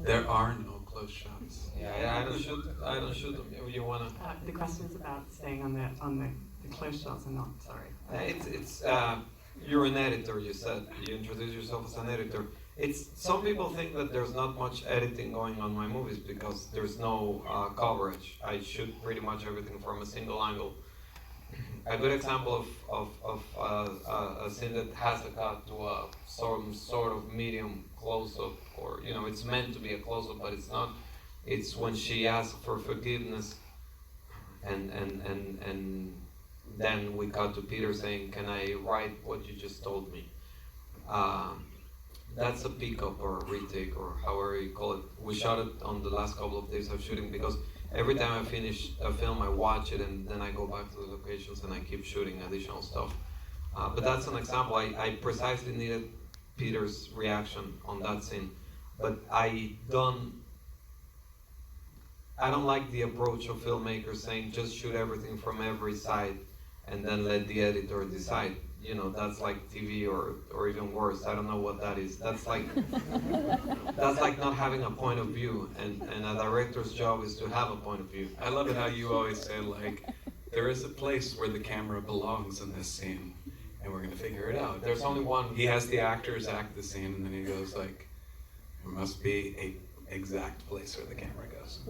There are no close shots. Yeah, I don't shoot them. You wanna? The question is about staying on the close shots and not, sorry. It's you're an editor, you said. You introduce yourself as an editor. Some people think that there's not much editing going on my movies because there's no coverage. I shoot pretty much everything from a single angle. A good example of a scene that has a cut to a sort of medium close-up, or it's meant to be a close-up, but it's not. It's when she asks for forgiveness, and then we cut to Peter saying, "Can I write what you just told me?" That's a pickup or a retake or however you call it. We shot it on the last couple of days of shooting because every time I finish a film, I watch it and then I go back to the locations and I keep shooting additional stuff. But that's an example. I precisely needed Peter's reaction on that scene, but I don't like the approach of filmmakers saying just shoot everything from every side and then let the editor decide. That's like TV or even worse. I don't know what that is. That's like not having a point of view, and a director's job is to have a point of view. I love it how you always say, like, there is a place where the camera belongs in this scene, and we're going to figure it out. There's only one. He has the actors act the scene, and then he goes, like, there must be a exact place where the camera goes.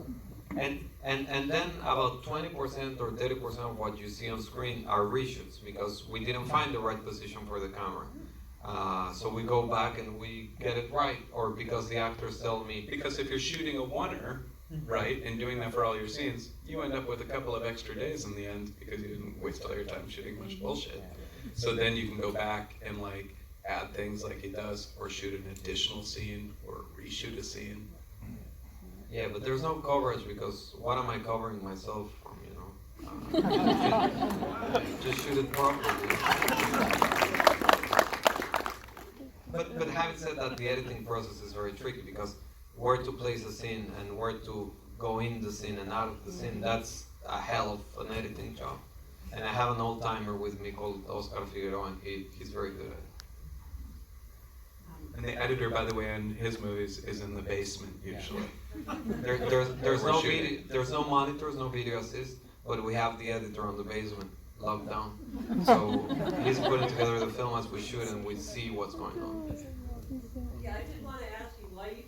And then about 20% or 30% of what you see on screen are reshoots because we didn't find the right position for the camera. So we go back and we get it right, or because the actors tell me. Because if you're shooting a oneer, right, and doing that for all your scenes, you end up with a couple of extra days in the end because you didn't waste all your time shooting much bullshit. So then you can go back and like add things like he does, or shoot an additional scene, or reshoot a scene. Yeah, but there's no coverage because what am I covering myself from, just shoot it properly. But having said that, the editing process is very tricky because where to place a scene and where to go in the scene and out of the scene, that's a hell of an editing job. And I have an old timer with me called Oscar Figueroa, and he's very good at it. And the editor, by the way, in his movies is in the basement usually. There's no monitors, no video assist, but we have the editor on the basement locked down. So he's putting together the film as we shoot and we see what's going on. Yeah, I did want to ask you why you